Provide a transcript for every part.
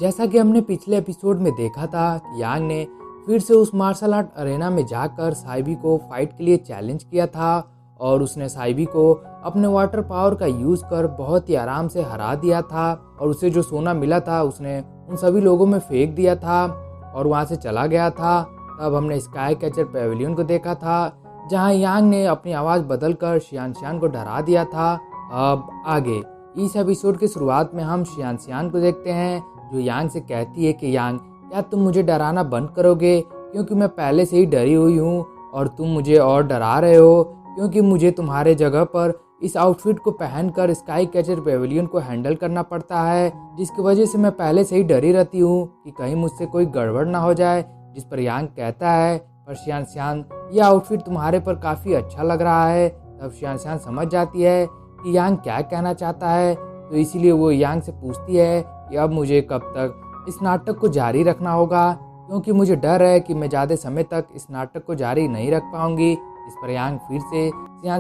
जैसा कि हमने पिछले एपिसोड में देखा था कि यांग ने फिर से उस मार्शल आर्ट अरेना में जाकर साइबी को फाइट के लिए चैलेंज किया था और उसने साइबी को अपने वाटर पावर का यूज़ कर बहुत ही आराम से हरा दिया था और उसे जो सोना मिला था उसने उन सभी लोगों में फेंक दिया था और वहाँ से चला गया था। तब हमने स्काई कैचर पेविलियन को देखा था जहाँ यांग ने अपनी आवाज़ बदलकर शियान को डरा दिया था। अब आगे इस एपिसोड की शुरुआत में हम शियान को देखते हैं जो यांग से कहती है कि यांग, क्या तुम मुझे डराना बंद करोगे, क्योंकि मैं पहले से ही डरी हुई हूँ और तुम मुझे और डरा रहे हो, क्योंकि मुझे तुम्हारे जगह पर इस आउटफिट को पहनकर स्काई कैचर पेविलियन को हैंडल करना पड़ता है, जिसकी वजह से मैं पहले से ही डरी रहती हूँ कि कहीं मुझसे कोई गड़बड़ ना हो जाए। जिस पर यांग कहता है, पर शियान, यह आउटफिट तुम्हारे पर काफ़ी अच्छा लग रहा है। तब शियान समझ जाती है कि यांग क्या कहना चाहता है, तो इसीलिए वो यांग से पूछती है कि अब मुझे कब तक इस नाटक को जारी रखना होगा, क्योंकि मुझे डर है कि मैं ज़्यादा समय तक इस नाटक को जारी नहीं रख पाऊंगी। इस पर यांग फिर से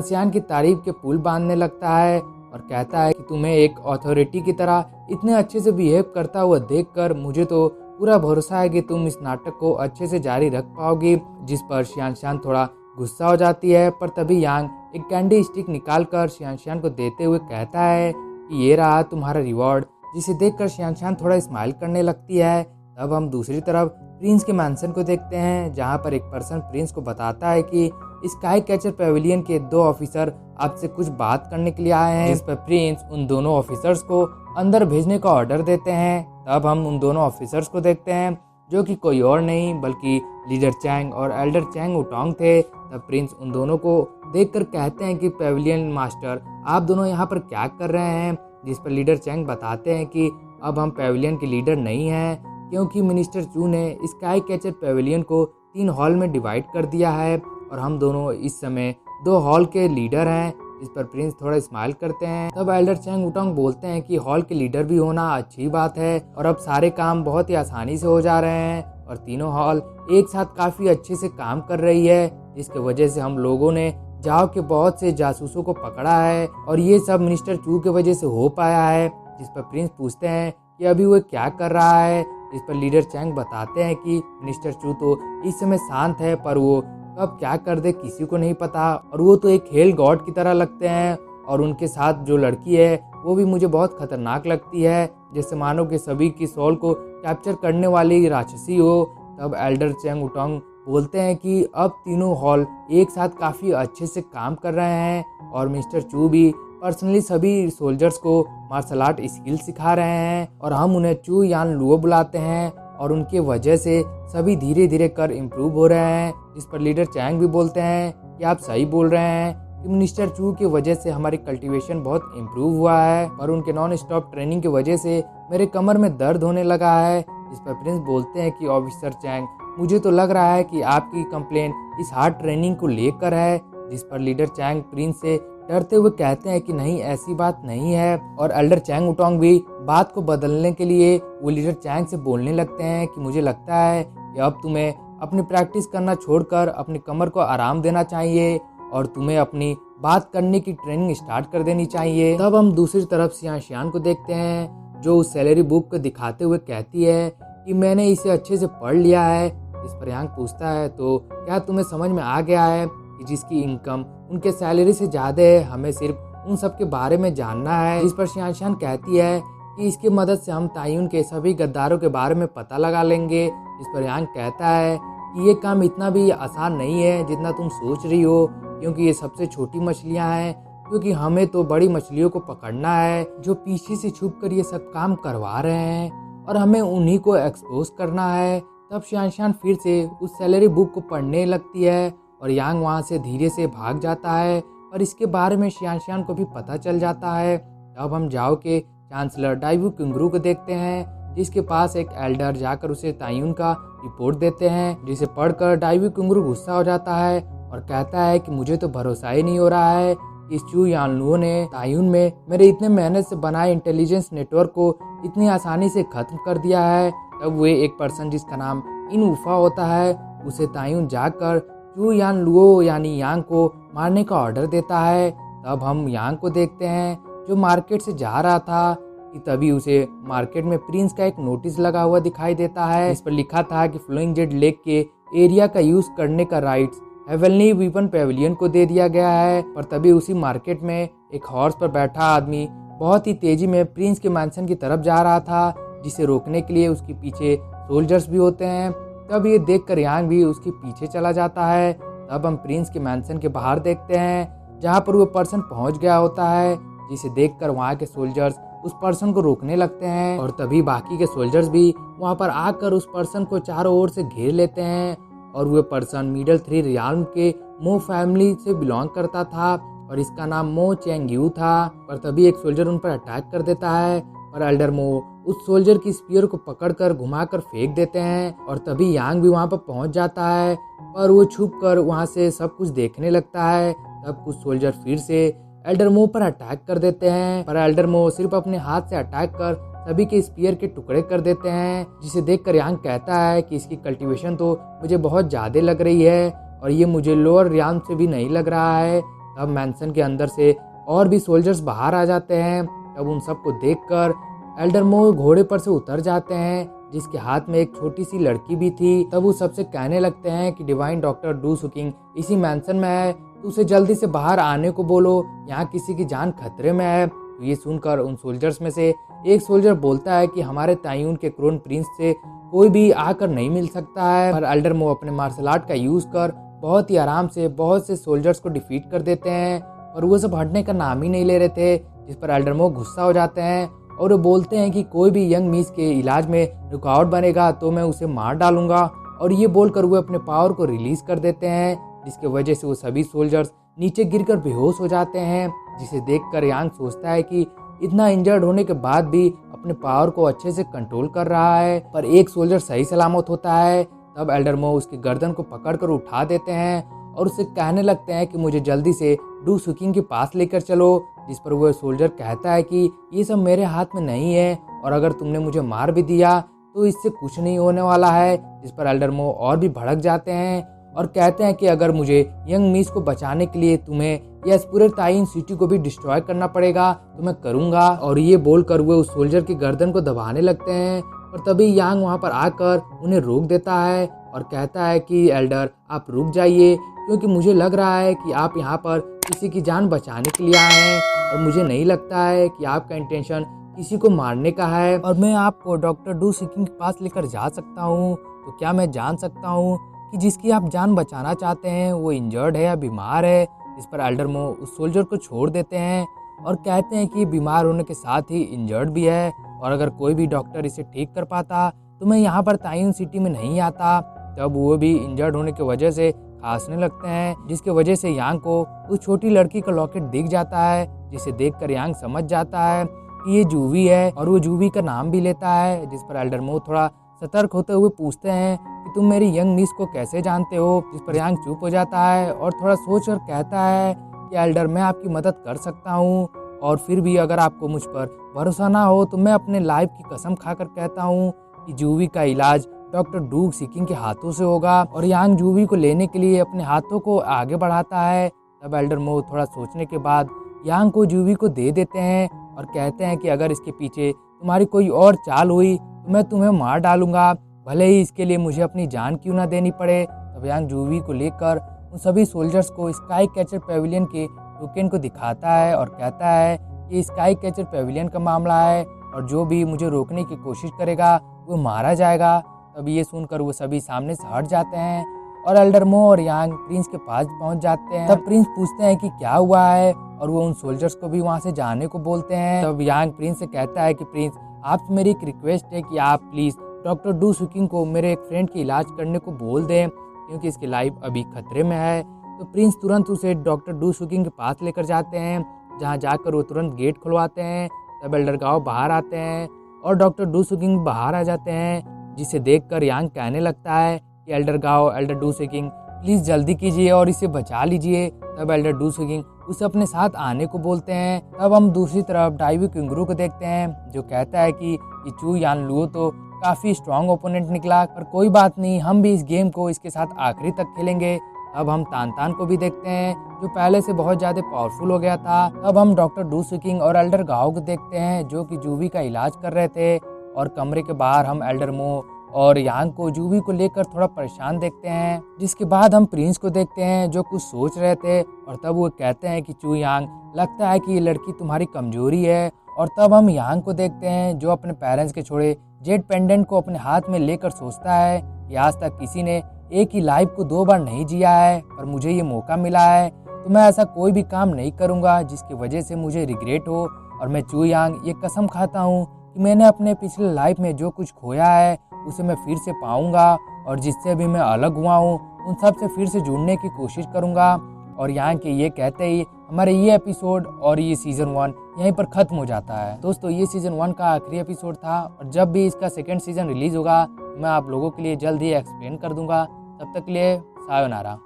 शियान की तारीफ के पुल बांधने लगता है और कहता है कि तुम्हें एक अथॉरिटी की तरह इतने अच्छे से बिहेव करता हुआ देखकर मुझे तो पूरा भरोसा है कि तुम इस नाटक को अच्छे से जारी रख पाओगी। जिस पर शियान थोड़ा गुस्सा हो जाती है, पर तभी यांग एक कैंडी स्टिक निकाल कर शियान को देते हुए कहता है कि ये रहा तुम्हारा रिवॉर्ड, जिसे देखकर शियान थोड़ा स्माइल करने लगती है। तब हम दूसरी तरफ प्रिंस के मैंशन को देखते हैं जहाँ पर एक पर्सन प्रिंस को बताता है कि स्काई कैचर पेविलियन के 2 ऑफिसर आपसे कुछ बात करने के लिए आए हैं। जिस पर प्रिंस उन दोनों ऑफिसर्स को अंदर भेजने का ऑर्डर देते हैं। तब हम उन दोनों ऑफिसर्स को देखते हैं जो कि कोई और नहीं बल्कि लीडर चैंग और एल्डर चैंग उटोंग थे। तब प्रिंस उन दोनों को देखकर कहते हैं कि पेविलियन मास्टर, आप दोनों यहाँ पर क्या कर रहे हैं। जिस पर लीडर चैंग बताते हैं कि अब हम पेविलियन के लीडर नहीं हैं, क्योंकि मिनिस्टर चू ने स्काई कैचर पेविलियन को 3 हॉल में डिवाइड कर दिया है और हम दोनों इस समय 2 हॉल के लीडर हैं। इस पर प्रिंस थोड़ा स्माइल करते हैं। तब एल्डर चैंग उटोंग बोलते हैं कि हॉल के लीडर भी होना अच्छी बात है और अब सारे काम बहुत ही आसानी से हो जा रहे हैं और तीनों हॉल एक साथ काफ़ी अच्छे से काम कर रही है, जिसकी वजह से हम लोगों ने जाओ के बहुत से जासूसों को पकड़ा है और ये सब मिनिस्टर चू की वजह से हो पाया है। जिस पर प्रिंस पूछते हैं कि अभी वो क्या कर रहा है। इस पर लीडर चैंग बताते हैं कि मिनिस्टर चू तो इस समय शांत है, पर वो कब क्या कर दे किसी को नहीं पता और वो तो एक खेल गॉड की तरह लगते हैं और उनके साथ जो लड़की है वो भी मुझे बहुत खतरनाक लगती है, जैसे मानो कि सभी की सोल को कैप्चर करने वाली राक्षसी हो। तब एल्डर चैंग उटोंग बोलते हैं कि अब तीनों हॉल एक साथ काफ़ी अच्छे से काम कर रहे हैं और मिस्टर चू भी पर्सनली सभी सोल्जर्स को मार्शल आर्ट स्किल सिखा रहे हैं और हम उन्हें चू यान लुओ बुलाते हैं और उनके वजह से सभी धीरे धीरे कर इम्प्रूव हो रहे हैं। जिस पर लीडर चैंग भी बोलते हैं कि आप सही बोल रहे हैं कि मिनिस्टर चू की वजह से हमारी कल्टीवेशन बहुत इम्प्रूव हुआ है और उनके नॉन स्टॉप ट्रेनिंग की वजह से मेरे कमर में दर्द होने लगा है। जिस पर प्रिंस बोलते हैं कि ऑफिसर चैंग, मुझे तो लग रहा है कि आपकी कंप्लेन इस हार्ड ट्रेनिंग को लेकर है। जिस पर लीडर चैंग प्रिंस से डरते हुए कहते हैं कि नहीं, ऐसी बात नहीं है और एल्डर चैंग उटोंग भी बात को बदलने के लिए वो लीडर चैंग से बोलने लगते हैं कि मुझे लगता है कि अब तुम्हें अपनी प्रैक्टिस करना छोड़कर अपनी कमर को आराम देना चाहिए और तुम्हें अपनी बात करने की ट्रेनिंग स्टार्ट कर देनी चाहिए। तब हम दूसरी तरफ शियान को देखते हैं जो उस सैलरी बुक को दिखाते हुए कहती है कि मैंने इसे अच्छे से पढ़ लिया है। इस पर यांग पूछता है, तो क्या तुम्हें समझ में आ गया है कि जिसकी इनकम उनके सैलरी से ज़्यादा है, हमें सिर्फ उन सब के बारे में जानना है। इस पर शियान कहती है कि इसकी मदद से हम तायुन के सभी गद्दारों के बारे में पता लगा लेंगे। इस पर यांग कहता है कि ये काम इतना भी आसान नहीं है जितना तुम सोच रही हो, क्योंकि ये सबसे छोटी मछलियाँ हैं, क्योंकि हमें तो बड़ी मछलियों को पकड़ना है जो पीछे से छुप कर ये सब काम करवा रहे हैं और हमें उन्हीं को एक्सपोज करना है। तब शियान फिर से उस सैलरी बुक को पढ़ने लगती है और यांग वहाँ से धीरे से भाग जाता है और इसके बारे में शियान को भी पता चल जाता है। तब हम जाओ के चांसलर डाइवू किंगरू को देखते हैं, जिसके पास एक एल्डर जाकर उसे तायुन का रिपोर्ट देते हैं, जिसे पढ़कर डाइवू किंगरू गुस्सा हो जाता है और कहता है कि मुझे तो भरोसा ही नहीं हो रहा है कि इस चू यानलुओ ने तायुन में मेरे इतने मेहनत से बनाए इंटेलिजेंस नेटवर्क को इतनी आसानी से खत्म कर दिया है। तब वे एक पर्सन जिसका नाम इन उफा होता है उसे तायुन जाकर चू यानलुओ यानी यांग को मारने का ऑर्डर देता है। तब हम यांग को देखते हैं जो मार्केट से जा रहा था कि तभी उसे मार्केट में प्रिंस का एक नोटिस लगा हुआ दिखाई देता है। इस पर लिखा था कि फ्लोइंग जेट लेक के एरिया का यूज करने का राइट्स हेवनली वीपन पेविलियन को दे दिया गया है। पर तभी उसी मार्केट में एक हॉर्स पर बैठा आदमी बहुत ही तेजी में प्रिंस के मैंशन की तरफ जा रहा था, जिसे रोकने के लिए उसके पीछे सोल्जर्स भी होते हैं। तब ये देखकर यांग भी उसके पीछे चला जाता है। तब हम प्रिंस के मैंशन के बाहर देखते हैं, जहाँ पर वो पर्सन पहुंच गया होता है, जिसे देखकर वहाँ के सोल्जर्स उस पर्सन को रोकने लगते हैं। और तभी बाकी के सोल्जर्स भी वहाँ पर आकर उस पर्सन को चारों ओर से घेर लेते हैं। और वो पर्सन मिडल थ्री रियाल्म के मो फैमिली से बिलोंग करता था और इसका नाम मो चेंगयू था। पर तभी एक सोल्जर उन पर अटैक कर देता है और एल्डर मो उस सोल्जर की स्पीयर को पकड़कर घुमाकर फेंक देते हैं। और तभी यांग भी वहाँ पर पहुँच जाता है, पर वो छुप कर वहाँ से सब कुछ देखने लगता है। तब कुछ सोल्जर फिर से एल्डर मो पर अटैक कर देते हैं, पर एल्डर मो सिर्फ अपने हाथ से अटैक कर सभी के स्पीयर के टुकड़े कर देते हैं, जिसे देखकर यांग कहता है कि इसकी कल्टीवेशन तो मुझे बहुत ज़्यादा लग रही है और ये मुझे लोअर रियाल्म से भी नहीं लग रहा है। तब मैंसन के अंदर से और भी सोल्जर्स बाहर आ जाते हैं। तब उन सबको देखकर एल्डर मो घोड़े पर से उतर जाते हैं, जिसके हाथ में एक छोटी सी लड़की भी थी। तब वो सबसे कहने लगते हैं कि डिवाइन डॉक्टर डू सुकिंग इसी मैंसन में है, तो उसे जल्दी से बाहर आने को बोलो, यहाँ किसी की जान खतरे में है। तो ये सुनकर उन सोल्जर्स में से एक सोल्जर बोलता है कि हमारे तायून के क्रोन प्रिंस से कोई भी आकर नहीं मिल सकता है। पर एल्डर मो अपने मार्शल आर्ट का यूज कर बहुत ही आराम से बहुत से सोल्जर्स को डिफीट कर देते हैं, और वो सब हटने का नाम ही नहीं ले रहे थे, जिस पर एल्डर मो गुस्सा हो जाते हैं और वो बोलते हैं कि कोई भी यंग मीस के इलाज में रुकावट बनेगा तो मैं उसे मार डालूंगा। और ये बोलकर वो अपने पावर को रिलीज कर देते हैं, जिसकी वजह से वो सभी सोल्जर्स नीचे गिरकर बेहोश हो जाते हैं, जिसे देखकर यांग सोचता है कि इतना इंजर्ड होने के बाद भी अपने पावर को अच्छे से कंट्रोल कर रहा है। पर एक सोल्जर सही सलामत होता है। तब एल्डर मो उसकी गर्दन को पकड़कर उठा देते हैं और उससे कहने लगते हैं कि मुझे जल्दी से डू सुकिंग के पास लेकर चलो, जिस पर वो सोल्जर कहता है कि ये सब मेरे हाथ में नहीं है और अगर तुमने मुझे मार भी दिया तो इससे कुछ नहीं होने वाला है। जिस पर एल्डर मो और भी भड़क जाते हैं और कहते हैं कि अगर मुझे यंग मीस को बचाने के लिए तुम्हें या इस पूरे ताइन सिटी को भी डिस्ट्रॉय करना पड़ेगा तो मैं करूंगा। और ये बोलकर वो उस सोल्जर की गर्दन को दबाने लगते हैं, और तभी यांग वहां पर आकर उन्हें रोक देता है और कहता है कि एल्डर आप रुक जाइए, क्योंकि मुझे लग रहा है कि आप यहाँ पर किसी की जान बचाने के लिए आए हैं और मुझे नहीं लगता है कि आपका इंटेंशन किसी को मारने का है। और मैं आपको डॉक्टर डू सुकिंग के पास लेकर जा सकता हूँ, तो क्या मैं जान सकता हूँ कि जिसकी आप जान बचाना चाहते हैं वो इंजर्ड है या बीमार है। इस पर एल्डर मो उस सोल्जर को छोड़ देते हैं और कहते हैं कि बीमार होने के साथ ही इंजर्ड भी है, और अगर कोई भी डॉक्टर इसे ठीक कर पाता तो मैं यहाँ पर ताइन सिटी में नहीं आता। तब वो भी इंजर्ड होने की वजह से खांसने लगते हैं, जिसकी वजह से यांग को उस छोटी लड़की का लॉकेट दिख जाता है, जिसे देखकर यांग समझ जाता है कि ये जूवी है और वो जूवी का नाम भी लेता है। जिस पर एल्डर मो थोड़ा सतर्क होते हुए पूछते हैं कि तुम मेरी यंग मीस को कैसे जानते हो। जिस पर यांग चुप हो जाता है और थोड़ा सोच कर कहता है कि एल्डर मैं आपकी मदद कर सकता हूँ, और फिर भी अगर आपको मुझ पर भरोसा ना हो तो मैं अपने लाइफ की कसम खाकर कहता हूँ कि जूवी का इलाज डॉक्टर डू सुकिंग के हाथों से होगा। और यांग जूवी को लेने के लिए अपने हाथों को आगे बढ़ाता है। तब एल्डर मो थोड़ा सोचने के बाद यांग को जूवी को दे देते हैं और कहते हैं कि अगर इसके पीछे तुम्हारी कोई और चाल हुई तो मैं तुम्हें मार डालूंगा, भले ही इसके लिए मुझे अपनी जान क्यों ना देनी पड़े। तब यांग जूवी को लेकर उन सभी सोल्जर्स को स्काई कैचर पेविलियन के टोकन को दिखाता है और कहता है कि स्काई कैचर पेविलियन का मामला है और जो भी मुझे रोकने की कोशिश करेगा वो मारा जाएगा। तब ये सुनकर वो सभी सामने से हट जाते हैं और एल्डर मो और यांग प्रिंस के पास पहुंच जाते हैं। तब प्रिंस पूछते हैं कि क्या हुआ है और वो उन सोल्जर्स को भी वहां से जाने को बोलते हैं। तब यांग प्रिंस से कहता है कि प्रिंस आपसे मेरी एक रिक्वेस्ट है कि आप प्लीज डॉक्टर डू सुकिंग को मेरे एक फ्रेंड की इलाज करने को बोल दें, क्योंकि इसकी लाइफ अभी खतरे में है। तो प्रिंस तुरंत उसे डॉक्टर डू सुकिंग के पास लेकर जाते हैं, जहाँ जाकर वो तुरंत गेट खुलवाते हैं। तब एल्डर गाओ बाहर आते हैं और डॉक्टर डू सुकिंग बाहर आ जाते हैं, जिसे देखकर यांग कहने लगता है कि एल्डर गाओ एल्डर डू सुकिंग प्लीज़ जल्दी कीजिए और इसे बचा लीजिए। तब एल्डर डू सुकिंग उसे अपने साथ आने को बोलते हैं। तब हम दूसरी तरफ डाइवी किंगरू को देखते हैं, जो कहता है कि ये चू यान लुओ तो काफ़ी स्ट्रॉन्ग ओपोनेंट निकला, पर कोई बात नहीं, हम भी इस गेम को इसके साथ आखिरी तक खेलेंगे। तब हम तान को भी देखते हैं जो पहले से बहुत ज़्यादा पावरफुल हो गया था। तब हम डॉक्टर डू सुकिंग और एल्डर गाओ को देखते हैं जो कि जूवी का इलाज कर रहे थे। और कमरे के बाहर हम एल्डर मो और यांग को जूवी को लेकर थोड़ा परेशान देखते हैं। जिसके बाद हम प्रिंस को देखते हैं जो कुछ सोच रहे थे और तब वो कहते हैं कि चू यांग, लगता है कि ये लड़की तुम्हारी कमजोरी है। और तब हम यांग को देखते हैं जो अपने पेरेंट्स के छोड़े जेड पेंडेंट को अपने हाथ में लेकर सोचता है कि आज तक किसी ने एक ही लाइफ को 2 बार नहीं जिया है, पर मुझे ये मौका मिला है तो मैं ऐसा कोई भी काम नहीं करूँगा जिसकी वजह से मुझे रिग्रेट हो। और मैं चू यांग ये कसम खाता हूँ कि मैंने अपने पिछले लाइफ में जो कुछ खोया है उसे मैं फिर से पाऊंगा और जिससे भी मैं अलग हुआ हूँ उन सब से फिर से जुड़ने की कोशिश करूंगा। और यहाँ के ये कहते ही हमारे ये एपिसोड और ये सीज़न 1 यहीं पर ख़त्म हो जाता है। दोस्तों ये सीज़न 1 का आखिरी एपिसोड था और जब भी इसका सेकंड सीज़न रिलीज़ होगा मैं आप लोगों के लिए जल्द ही एक्सप्लेन कर दूंगा। तब तक के लिए सायोनारा।